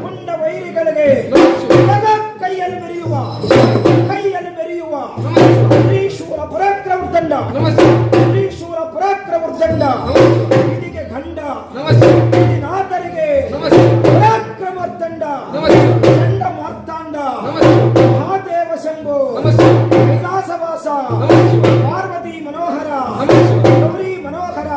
ಪುಂಡ ವೈರಿಗಳಿಗೆ ಕೈಯಲ್ಲಿ ಮೆರೆಯುವ ಶ್ರೀಶೂರ ಪರಾಕ್ರಮದಂಡ ಶ್ರೀಶೂರ ಪರಾಕ್ರಮದಂಡ ಇದಕ್ಕೆ ಗಂಡ ನಾಥರಿಗೆ ಪರಾಕ್ರಮದಂಡ ಚಂಡ ಮಾರ್ತಾಂಡ ಮಹಾದೇವ ಶಂಭು ಕೈಲಾಸವಾಸ ಪಾರ್ವತಿ ಮನೋಹರ ಗೌರಿ ಮನೋಹರ